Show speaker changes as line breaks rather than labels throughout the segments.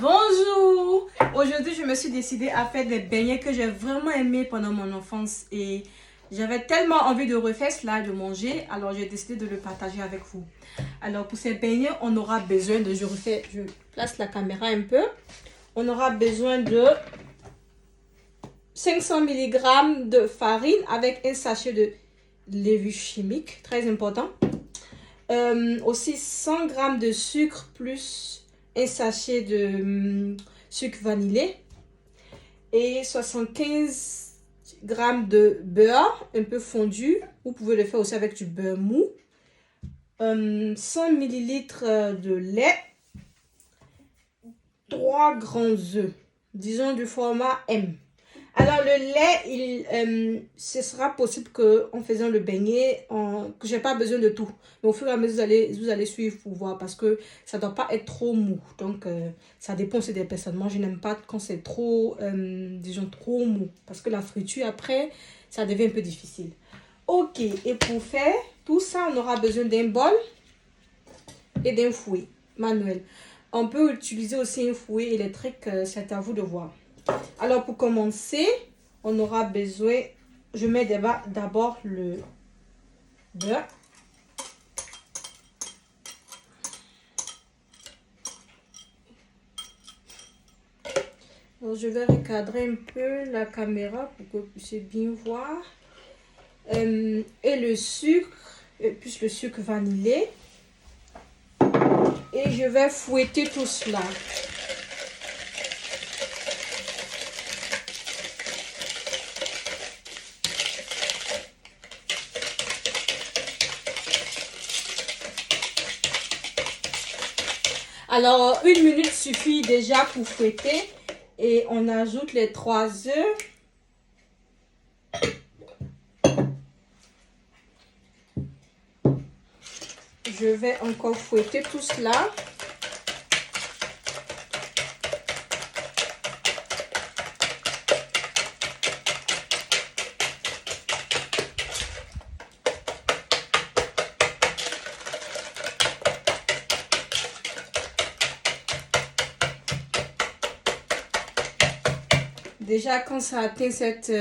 Bonjour! Aujourd'hui, je me suis décidée à faire des beignets que j'ai vraiment aimés pendant mon enfance et j'avais tellement envie de refaire cela, de manger, alors j'ai décidé de le partager avec vous. Alors pour ces beignets, on aura besoin de, je place la caméra un peu, on aura besoin de 500 mg de farine avec un sachet de levure chimique, très important. Aussi 100 g de sucre plus un sachet de sucre vanillé et 75 g de beurre un peu fondu. Vous pouvez le faire aussi avec du beurre mou. 100 ml de lait, 3 grands œufs, disons du format M. Alors le lait, ce sera possible qu'en faisant le beignet, que je n'ai pas besoin de tout. Mais au fur et à mesure, vous allez suivre pour voir parce que ça ne doit pas être trop mou. Donc ça dépend aussi des personnes. Moi, je n'aime pas quand c'est trop, disons, trop mou. Parce que la friture, après, ça devient un peu difficile. Ok, et pour faire tout ça, on aura besoin d'un bol et d'un fouet manuel. On peut utiliser aussi un fouet électrique, c'est à vous de voir. Alors pour commencer, on aura besoin, je mets d'abord le beurre. Donc, je vais recadrer un peu la caméra pour que vous puissiez bien voir. Et le sucre, plus le sucre vanillé. Et je vais fouetter tout cela. Alors, 1 minute suffit déjà pour fouetter. Et on ajoute les 3 œufs. Je vais encore fouetter tout cela. Déjà, quand ça atteint cette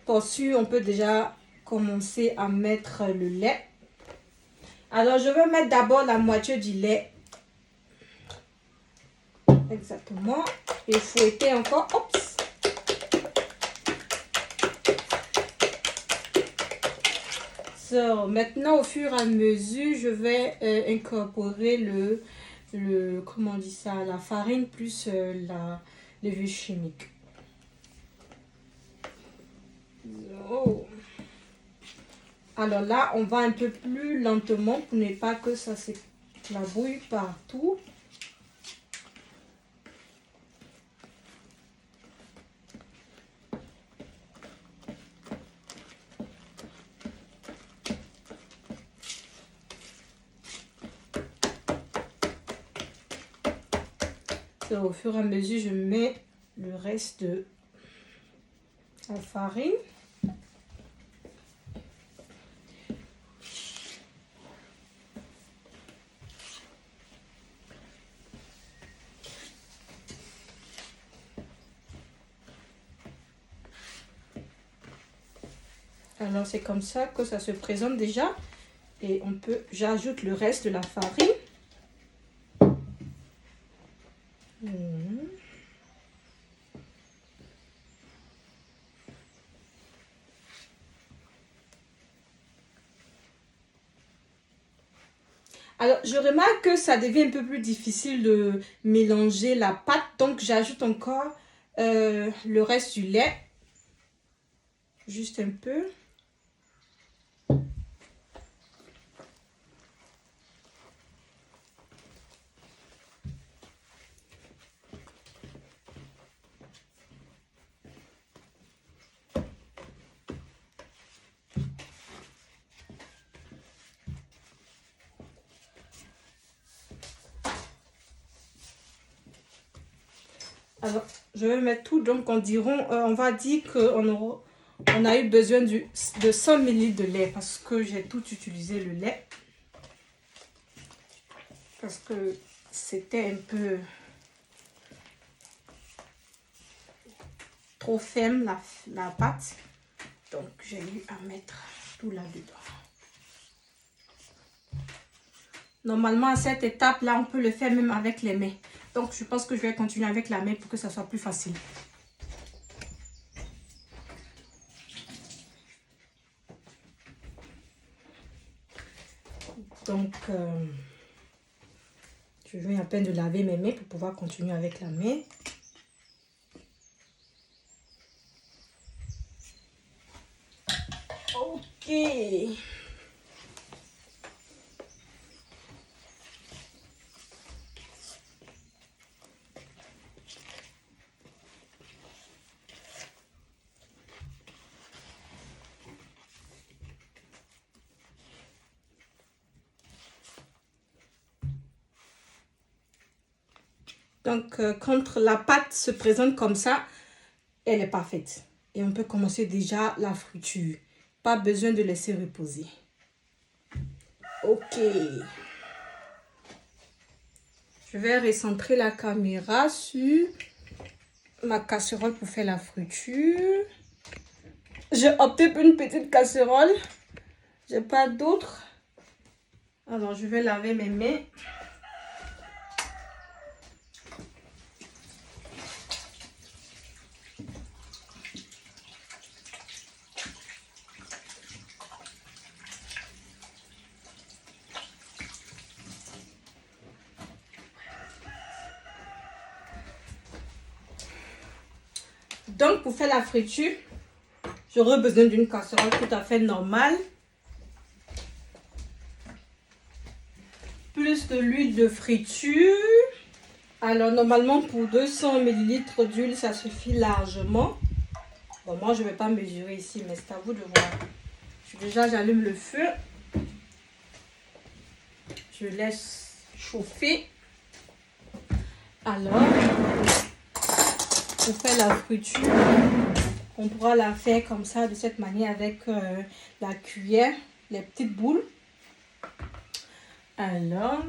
posture, on peut déjà commencer à mettre le lait. Alors, je vais mettre d'abord la moitié du lait. Exactement. Et fouetter encore. Oups. So, maintenant, au fur et à mesure, je vais incorporer comment on dit ça, la farine plus la levure chimique. So. Alors là, on va un peu plus lentement pour ne pas que ça s'éclabouille partout. So, au fur et à mesure, je mets le reste de la farine. Alors c'est comme ça que ça se présente déjà. Et j'ajoute le reste de la farine. Alors, je remarque que ça devient un peu plus difficile de mélanger la pâte. Donc, j'ajoute encore le reste du lait. Juste un peu. Alors, je vais mettre tout. Donc, on va dire qu'on a eu besoin de 100 ml de lait parce que j'ai tout utilisé le lait. Parce que c'était un peu trop ferme la pâte. Donc, j'ai eu à mettre tout là-dedans. Normalement, à cette étape-là, on peut le faire même avec les mains. Donc, je pense que je vais continuer avec la main pour que ça soit plus facile. Donc, je viens à peine de laver mes mains pour pouvoir continuer avec la main. Ok. Donc, quand la pâte se présente comme ça, elle est parfaite. Et on peut commencer déjà la friture. Pas besoin de laisser reposer. Ok. Je vais recentrer la caméra sur ma casserole pour faire la friture. J'ai opté pour une petite casserole. J'ai pas d'autre. Alors, je vais laver mes mains. Donc, pour faire la friture, j'aurai besoin d'une casserole tout à fait normale. Plus de l'huile de friture. Alors, normalement, pour 200 ml d'huile, ça suffit largement. Bon, moi, je ne vais pas mesurer ici, mais c'est à vous de voir. Déjà, j'allume le feu. Je laisse chauffer. Alors, pour faire la friture, on pourra la faire comme ça, de cette manière, avec la cuillère, les petites boules. Alors,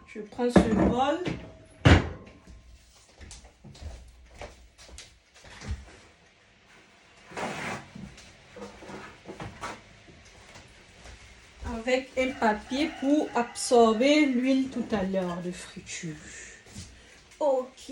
je prends ce bol. Avec un papier pour absorber l'huile tout à l'heure de friture. Ok.